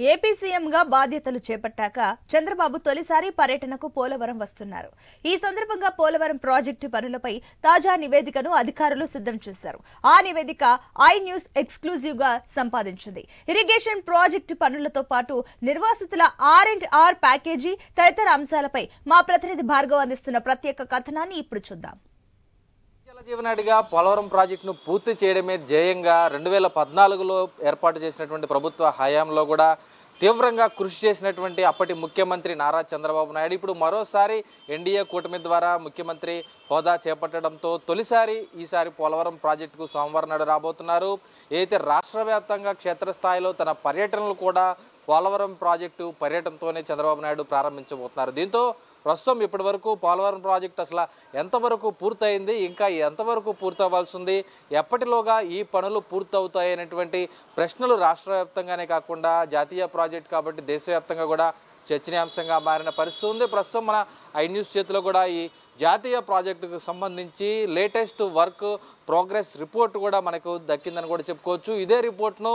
AP సీఎంగా బాధ్యతలు చేపట్టాక చంద్రబాబు తొలిసారి పర్యటనకు పోలవరం వస్తున్నారు. ఈ సందర్భంగా పోలవరం ప్రాజెక్టు పనులపై తాజా నివేదికను అధికారులు సిద్ధం చేశారు. ఆ నివేదిక ఐ న్యూస్ ఎక్స్క్లూజివ్ గా సంపాదించింది. ఇరిగేషన్ ప్రాజెక్టు పనులతో పాటు నిర్వాసితుల R&R ప్యాకేజీ తదితర అంశాలపై మా ప్రతినిధి భార్గవ్ అందిస్తున్న ప్రత్యేక కథనాన్ని ఇప్పుడు చూద్దాం. జీవనాడిగా పోలవరం ప్రాజెక్టును పూర్తి చేయడమే ధ్యేయంగా 2014లో ఏర్పాటు చేసినటువంటి ప్రభుత్వ హయాంలో కూడా తీవ్రంగా కృషి చేసినటువంటి అప్పటి ముఖ్యమంత్రి నారా చంద్రబాబు నాయుడు ఇప్పుడు మరోసారి ఎన్డీఏ కూటమి ద్వారా ముఖ్యమంత్రి హోదా చేపట్టడంతో తొలిసారి ఈసారి పోలవరం ప్రాజెక్టుకు సోమవారం నాడు రాబోతున్నారు. అయితే రాష్ట్ర వ్యాప్తంగా క్షేత్రస్థాయిలో తన పర్యటనలు కూడా పోలవరం ప్రాజెక్టు పర్యటనతోనే చంద్రబాబు నాయుడు ప్రారంభించబోతున్నారు. దీంతో ప్రస్తుతం ఇప్పటి వరకు పోలవరం ప్రాజెక్టు అసలు ఎంతవరకు పూర్తయింది, ఇంకా ఎంతవరకు పూర్తవ్వాల్సి ఉంది, ఎప్పటిలోగా ఈ పనులు పూర్తవుతాయి అనేటువంటి ప్రశ్నలు రాష్ట్ర వ్యాప్తంగానే కాకుండా జాతీయ ప్రాజెక్టు కాబట్టి దేశవ్యాప్తంగా కూడా చర్చనీయాంశంగా మారిన పరిస్థితి ఉంది. ప్రస్తుతం మన ఐ న్యూస్ చేతిలో కూడా ఈ జాతీయ ప్రాజెక్టుకు సంబంధించి లేటెస్ట్ వర్క్ ప్రోగ్రెస్ రిపోర్ట్ కూడా మనకు దక్కిందని కూడా చెప్పుకోవచ్చు. ఇదే రిపోర్ట్ను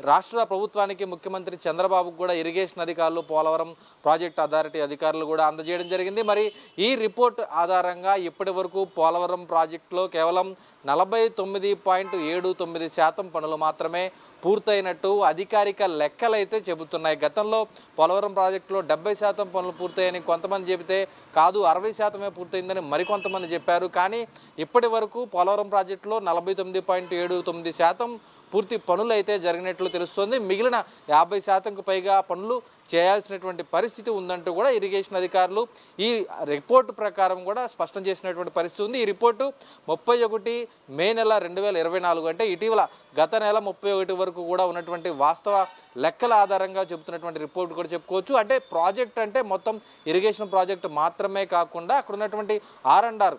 రాష్ట్ర ప్రభుత్వానికి ముఖ్యమంత్రి చంద్రబాబుకు కూడా ఇరిగేషన్ అధికారులు పోలవరం ప్రాజెక్ట్ అథారిటీ అధికారులు కూడా అందజేయడం జరిగింది. మరి ఈ రిపోర్ట్ ఆధారంగా ఇప్పటి వరకు పోలవరం ప్రాజెక్టులో కేవలం 49.79% పనులు మాత్రమే పూర్తయినట్టు అధికారిక లెక్కలైతే చెబుతున్నాయి. గతంలో పోలవరం ప్రాజెక్టులో 70% పనులు పూర్తయ్యని కొంతమంది చెబితే కాదు 60% పూర్తయిందని మరికొంతమంది చెప్పారు. కానీ ఇప్పటి వరకు పోలవరం ప్రాజెక్టులో 49.79% పూర్తి పనులు అయితే జరిగినట్లు తెలుస్తోంది. మిగిలిన 50%కు పైగా పనులు చేయాల్సినటువంటి పరిస్థితి ఉందంటూ కూడా ఇరిగేషన్ అధికారులు ఈ రిపోర్టు ప్రకారం కూడా స్పష్టం చేసినటువంటి పరిస్థితి ఉంది. ఈ రిపోర్టు 31 మే నెల 2024 అంటే ఇటీవల గత నెల 31 వరకు కూడా ఉన్నటువంటి వాస్తవ లెక్కల ఆధారంగా చెబుతున్నటువంటి రిపోర్ట్ కూడా చెప్పుకోవచ్చు. అంటే ప్రాజెక్ట్ అంటే మొత్తం ఇరిగేషన్ ప్రాజెక్ట్ మాత్రమే కాకుండా అక్కడ ఉన్నటువంటి R&R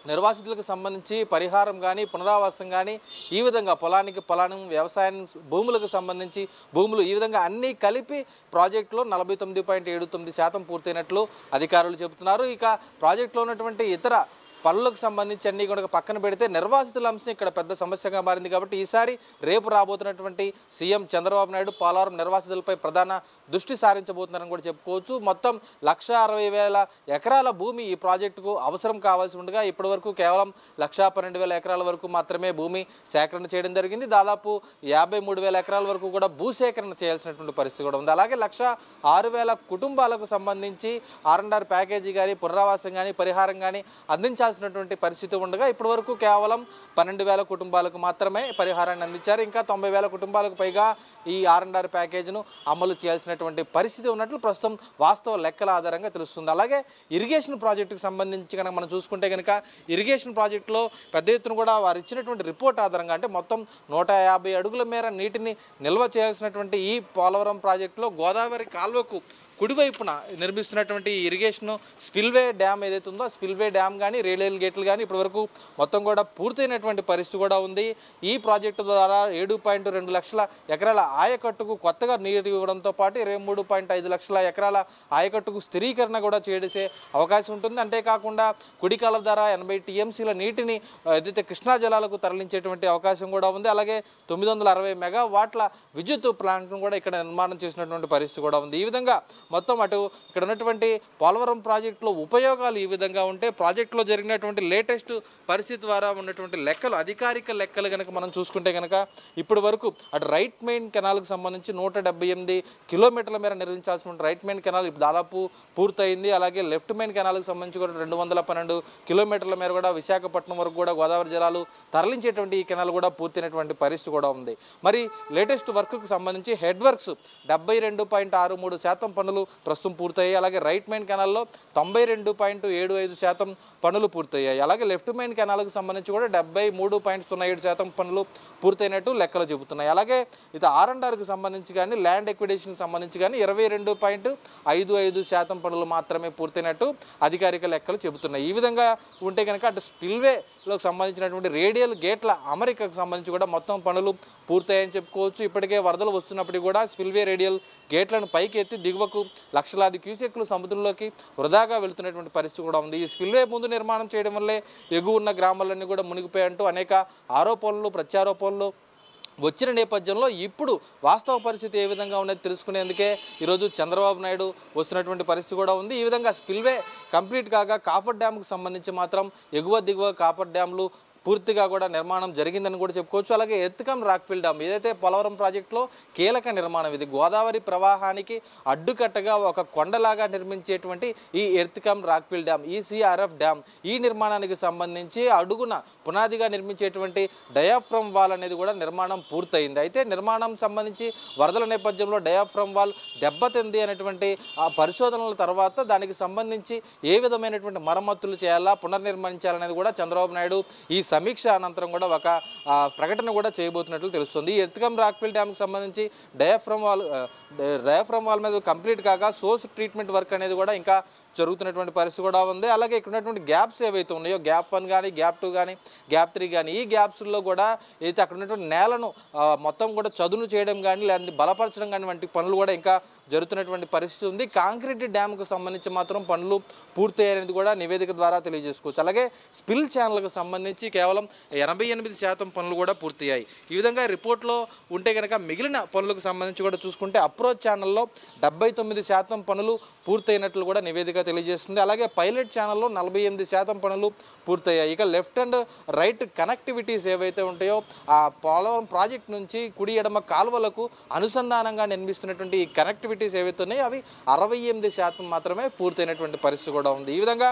నిర్వాసితులకు సంబంధించి పరిహారం కానీ పునరావాసం కానీ ఈ విధంగా పొలానికి పొలాన్ని వ్యవసాయం భూములకు సంబంధించి భూములు ఈ విధంగా అన్నీ కలిపి ప్రాజెక్టులో 49.79% పూర్తయినట్లు అధికారులు చెబుతున్నారు. ఇక ప్రాజెక్టులో ఉన్నటువంటి ఇతర పనులకు సంబంధించి అన్ని కూడా పక్కన పెడితే నిర్వాసితుల అంశం ఇక్కడ పెద్ద సమస్యగా మారింది. కాబట్టి ఈసారి రేపు రాబోతున్నటువంటి సీఎం చంద్రబాబు నాయుడు పోలవరం నిర్వాసితులపై ప్రధాన దృష్టి సారించబోతున్నారని కూడా చెప్పుకోవచ్చు. మొత్తం 1,60,000 ఎకరాల భూమి ఈ ప్రాజెక్టుకు అవసరం కావాల్సి ఉండగా ఇప్పటి వరకు కేవలం 1,12,000 ఎకరాల వరకు మాత్రమే భూమి సేకరణ చేయడం జరిగింది. దాదాపు 53,000 ఎకరాల వరకు కూడా భూసేకరణ చేయాల్సినటువంటి పరిస్థితి కూడా ఉంది. అలాగే 1,06,000 కుటుంబాలకు సంబంధించి R&R ప్యాకేజీ కానీ పునరావాసం కానీ పరిహారం కానీ అందించాల్సినటువంటి పరిస్థితి ఉండగా ఇప్పటి వరకు కేవలం 12,000 కుటుంబాలకు మాత్రమే పరిహారాన్ని అందించారు. ఇంకా 90,000 కుటుంబాలకు పైగా ఈ R&R ప్యాకేజీను అమలు చేయాల్సినటువంటి పరిస్థితి ఉన్నట్లు ప్రస్తుతం వాస్తవ లెక్కల ఆధారంగా తెలుస్తుంది. అలాగే ఇరిగేషన్ ప్రాజెక్టుకు సంబంధించి కనుక మనం చూసుకుంటే కనుక ఇరిగేషన్ ప్రాజెక్టులో పెద్ద ఎత్తున కూడా వారు ఇచ్చినటువంటి రిపోర్ట్ ఆధారంగా అంటే మొత్తం 150 అడుగుల మేర నీటిని నిల్వ చేయాల్సినటువంటి ఈ పోలవరం ప్రాజెక్టులో గోదావరి కాల్వకు కుడివైపున నిర్మిస్తున్నటువంటి ఇరిగేషన్ స్పిల్వే డ్యామ్ ఏదైతే ఉందో స్పిల్వే డ్యామ్ కానీ రేడియల్ గేట్లు కానీ ఇప్పటివరకు మొత్తం కూడా పూర్తయినటువంటి పరిస్థితి కూడా ఉంది. ఈ ప్రాజెక్టు ద్వారా 7.2 లక్షల ఎకరాల ఆయకట్టుకు కొత్తగా నీరు ఇవ్వడంతో పాటు 23.5 లక్షల ఎకరాల ఆయకట్టుకు స్థిరీకరణ కూడా చేసే అవకాశం ఉంటుంది. అంతేకాకుండా కుడికాల ద్వారా 80 TMCల నీటిని ఏదైతే కృష్ణా జలాలకు తరలించేటువంటి అవకాశం కూడా ఉంది. అలాగే 960 మెగావాట్ల విద్యుత్ ప్లాంట్ను కూడా ఇక్కడ నిర్మాణం చేసినటువంటి పరిస్థితి కూడా ఉంది. ఈ విధంగా మొత్తం అటు ఇక్కడ ఉన్నటువంటి పోలవరం ప్రాజెక్టులో ఉపయోగాలు ఈ విధంగా ఉంటే ప్రాజెక్టులో జరిగినటువంటి లేటెస్ట్ పరిస్థితి ద్వారా ఉన్నటువంటి లెక్కలు అధికారిక లెక్కలు కనుక మనం చూసుకుంటే కనుక ఇప్పటి వరకు అటు రైట్ మెయిన్ కెనాల్కి సంబంధించి 178 కిలోమీటర్ల మేర నిర్మించాల్సిన రైట్ మెయిన్ కెనాల్ దాదాపు పూర్తయింది. అలాగే లెఫ్ట్ మెయిన్ కెనాల్కి సంబంధించి కూడా 212 కిలోమీటర్ల మేర కూడా విశాఖపట్నం వరకు కూడా గోదావరి జలాలు తరలించేటువంటి ఈ కెనాల్ కూడా పూర్తయినటువంటి పరిస్థితి కూడా ఉంది. మరి లేటెస్ట్ వర్క్కు సంబంధించి హెడ్ వర్క్స్ 72.63% పనులు ప్రస్తుతం పూర్తయ్యాయి. అలాగే రైట్ మెయిన్ కెనాల్లో 92.75% పనులు పూర్తయ్యాయి. అలాగే లెఫ్ట్ మెయిన్ కెనాల్కు సంబంధించి కూడా 73.07% పనులు పూర్తయినట్టు లెక్కలు చెబుతున్నాయి. అలాగే ఇది R&Rకి సంబంధించి కానీ ల్యాండ్ ఎక్విడేషన్కి సంబంధించి కానీ 22.55% పనులు మాత్రమే పూర్తయినట్టు అధికారిక లెక్కలు చెబుతున్నాయి. ఈ విధంగా ఉంటే కనుక అటు స్పిల్వేలోకి సంబంధించినటువంటి రేడియల్ గేట్ల అమరికకు సంబంధించి కూడా మొత్తం పనులు పూర్తయ్యాయని చెప్పుకోవచ్చు. ఇప్పటికే వరదలు వస్తున్నప్పటికీ కూడా స్పిల్వే రేడియల్ గేట్లను పైకి ఎత్తి దిగువకు లక్షలాది క్యూసెక్లు సముద్రంలోకి వృధాగా వెళుతున్నటువంటి పరిస్థితి కూడా ఉంది. ఈ స్పిల్వే ముందు నిర్మాణం చేయడం వల్లే ఎగువ ఉన్న గ్రామాలన్నీ కూడా మునిగిపోయాయంటూ అనేక ఆరోపణలు ప్రత్యారోపణలు వచ్చిన నేపథ్యంలో ఇప్పుడు వాస్తవ పరిస్థితి ఏ విధంగా ఉన్నది తెలుసుకునేందుకే ఈరోజు చంద్రబాబు నాయుడు వస్తున్నటువంటి పరిస్థితి కూడా ఉంది. ఈ విధంగా స్పిల్వే కంప్లీట్ కాగా కాఫర్ డ్యామ్కు సంబంధించి మాత్రం ఎగువ దిగువ కాఫర్ డ్యామ్లు పూర్తిగా కూడా నిర్మాణం జరిగిందని కూడా చెప్పుకోవచ్చు. అలాగే ఎర్త్కమ్ రాక్ఫిల్ డ్యామ్ ఏదైతే పోలవరం ప్రాజెక్టులో కీలక నిర్మాణం, ఇది గోదావరి ప్రవాహానికి అడ్డుకట్టగా ఒక కొండలాగా నిర్మించేటువంటి ఈ ఎర్త్కమ్ రాక్ఫిల్ డ్యామ్, ఈసీఆర్ఎఫ్ డ్యామ్, ఈ నిర్మాణానికి సంబంధించి అడుగున పునాదిగా నిర్మించేటువంటి డయాఫ్రమ్ వాల్ అనేది కూడా నిర్మాణం పూర్తయింది. అయితే నిర్మాణం సంబంధించి వరదల నేపథ్యంలో డయాఫ్రమ్ వాల్ దెబ్బతింది అనేటువంటి పరిశోధనల తర్వాత దానికి సంబంధించి ఏ విధమైనటువంటి మరమ్మతులు చేయాలా, పునర్నిర్మించాలనేది కూడా చంద్రబాబు నాయుడు ఈ సమీక్ష అనంతరం కూడా ఒక ప్రకటన కూడా చేయబోతున్నట్లు తెలుస్తుంది. ఈ ఎర్త్కమ్ రాక్ఫిల్ డ్యామ్కి సంబంధించి డయాఫ్రమ్ వాల్ మీద కంప్లీట్ కాగా సోర్స్ ట్రీట్మెంట్ వర్క్ అనేది కూడా ఇంకా జరుగుతున్నటువంటి పరిస్థితి కూడా ఉంది. అలాగే ఇక్కడ ఉన్నటువంటి గ్యాప్స్ ఏవైతే ఉన్నాయో, గ్యాప్ 1 కానీ, గ్యాప్ 2 కానీ, గ్యాప్ 3 కానీ, ఈ గ్యాప్స్లో కూడా అయితే అక్కడ ఉన్నటువంటి నేలను మొత్తం కూడా చదును చేయడం కానీ లేదంటే బలపరచడం కానీ వంటి పనులు కూడా ఇంకా జరుగుతున్నటువంటి పరిస్థితి ఉంది. కాంక్రీట్ డ్యామ్కు సంబంధించి మాత్రం పనులు పూర్తయ్యాయనేది కూడా నివేదిక ద్వారా తెలియజేసుకోవచ్చు. అలాగే స్పిల్ ఛానల్కు సంబంధించి కేవలం 88% పనులు కూడా పూర్తయ్యాయి. ఈ విధంగా రిపోర్ట్లో ఉంటే కనుక మిగిలిన పనులకు సంబంధించి కూడా చూసుకుంటే అప్రోచ్ ఛానల్లో 79% పనులు పూర్తయినట్లు కూడా నివేదిక తెలియజేస్తుంది. అలాగే పైలట్ ఛానల్లో 48% పనులు పూర్తయ్యాయి. ఇక లెఫ్ట్ అండ్ రైట్ కనెక్టివిటీస్ ఏవైతే ఉంటాయో ఆ పోలవరం ప్రాజెక్ట్ నుంచి కుడి ఎడమ కాలువలకు అనుసంధానంగా నిర్మిస్తున్నటువంటి ఈ కనెక్టివిటీస్ ఏవైతే ఉన్నాయో అవి 68% మాత్రమే పూర్తయినటువంటి పరిస్థితి కూడా ఉంది. ఈ విధంగా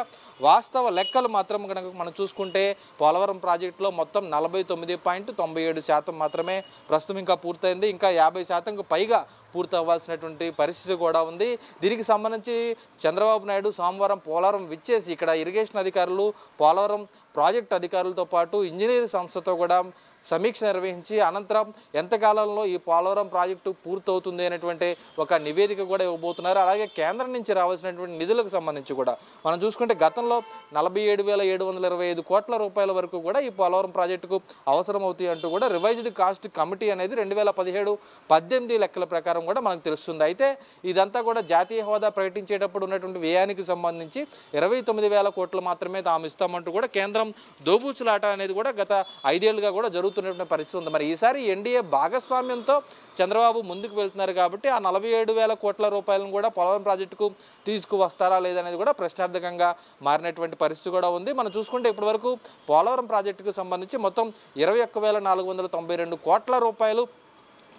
వాస్తవ లెక్కలు మాత్రం కనుక మనం చూసుకుంటే పోలవరం ప్రాజెక్టులో మొత్తం 49.97% మాత్రమే ప్రస్తుతం ఇంకా పూర్తయింది. ఇంకా 50%కు పైగా పూర్తి అవ్వాల్సినటువంటి పరిస్థితి కూడా ఉంది. దీనికి సంబంధించి చంద్రబాబు నాయుడు సోమవారం పోలవరం విచ్చేసి ఇక్కడ ఇరిగేషన్ అధికారులు, పోలవరం ప్రాజెక్టు అధికారులతో పాటు ఇంజనీరింగ్ సంస్థతో కూడా సమీక్ష నిర్వహించి అనంతరం ఎంతకాలంలో ఈ పోలవరం ప్రాజెక్టు పూర్తవుతుంది అనేటువంటి ఒక నివేదిక కూడా ఇవ్వబోతున్నారు. అలాగే కేంద్రం నుంచి రావాల్సినటువంటి నిధులకు సంబంధించి కూడా మనం చూసుకుంటే గతంలో 47,725 కోట్ల రూపాయల వరకు కూడా ఈ పోలవరం ప్రాజెక్టుకు అవసరం అవుతాయి అంటూ కూడా రివైజ్డ్ కాస్ట్ కమిటీ అనేది 2017-18 లెక్కల ప్రకారం కూడా మనకు తెలుస్తుంది. అయితే ఇదంతా కూడా జాతీయ హోదా ప్రకటించేటప్పుడు ఉన్నటువంటి వ్యయానికి సంబంధించి 29,000 కోట్లు మాత్రమే తాము ఇస్తామంటూ కూడా కేంద్రం దోబూచులాట అనేది కూడా గత 5 ఏళ్లుగా కూడా జరుగుతున్నటువంటి పరిస్థితి ఉంది. మరి ఈసారి ఎన్డీఏ భాగస్వామ్యంతో చంద్రబాబు ముందుకు వెళ్తున్నారు కాబట్టి ఆ 47,000 కోట్ల రూపాయలను కూడా పోలవరం ప్రాజెక్టుకు తీసుకువస్తారా లేదనేది కూడా ప్రశ్నార్థకంగా మారినటువంటి పరిస్థితి కూడా ఉంది. మనం చూసుకుంటే ఇప్పటి వరకు పోలవరం ప్రాజెక్టుకు సంబంధించి మొత్తం 21,492 కోట్ల రూపాయలు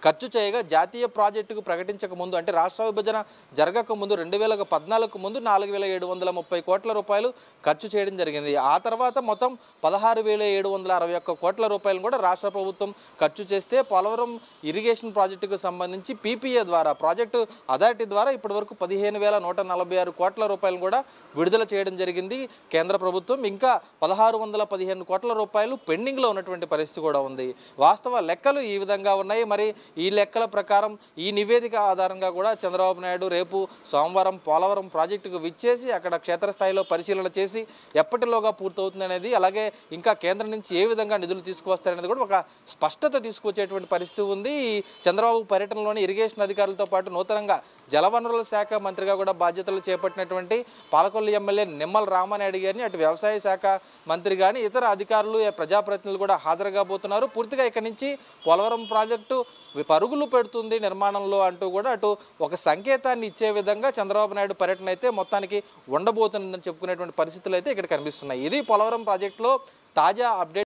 ఖర్చు చేయగా జాతీయ ప్రాజెక్టుకు ప్రకటించక ముందు అంటే రాష్ట్ర విభజన జరగక ముందు 2014 ముందు 4,730 కోట్ల రూపాయలు ఖర్చు చేయడం జరిగింది. ఆ తర్వాత మొత్తం 16,761 కోట్ల రూపాయలను కూడా రాష్ట్ర ప్రభుత్వం ఖర్చు చేస్తే పోలవరం ఇరిగేషన్ ప్రాజెక్టుకు సంబంధించి పీపీఏ ద్వారా ప్రాజెక్టు అథారిటీ ద్వారా ఇప్పటి వరకు 15,146 కోట్ల రూపాయలను కూడా విడుదల చేయడం జరిగింది కేంద్ర ప్రభుత్వం. ఇంకా 1,615 కోట్ల రూపాయలు పెండింగ్లో ఉన్నటువంటి పరిస్థితి కూడా ఉంది. వాస్తవ లెక్కలు ఈ విధంగా ఉన్నాయి. మరి ఈ లెక్కల ప్రకారం ఈ నివేదిక ఆధారంగా కూడా చంద్రబాబు నాయుడు రేపు సోమవారం పోలవరం ప్రాజెక్టుకు విచ్చేసి అక్కడ క్షేత్రస్థాయిలో పరిశీలన చేసి ఎప్పటిలోగా పూర్తవుతుంది అనేది, అలాగే ఇంకా కేంద్రం నుంచి ఏ విధంగా నిధులు తీసుకువస్తారనేది కూడా ఒక స్పష్టత తీసుకొచ్చేటువంటి పరిస్థితి ఉంది. ఈ చంద్రబాబు పర్యటనలోని ఇరిగేషన్ అధికారులతో పాటు నూతనంగా జలవనరుల శాఖ మంత్రిగా కూడా బాధ్యతలు చేపట్టినటువంటి పాలకొల్లు ఎమ్మెల్యే నిమ్మల రామానాయుడు గారిని, అటు వ్యవసాయ శాఖ మంత్రి కానీ ఇతర అధికారులు, ప్రజాప్రతినిధులు కూడా హాజరుగా పోతున్నారు. పూర్తిగా ఇక్కడి నుంచి పోలవరం ప్రాజెక్టు పరుగులు పెడుతుంది నిర్మాణంలో అంటూ కూడా అటు ఒక సంకేతాన్ని ఇచ్చే విధంగా చంద్రబాబు నాయుడు పర్యటన అయితే మొత్తానికి ఉండబోతుందని చెప్పుకునేటువంటి పరిస్థితులు అయితే ఇక్కడ కనిపిస్తున్నాయి. ఇది పోలవరం ప్రాజెక్టులో తాజా అప్డేట్.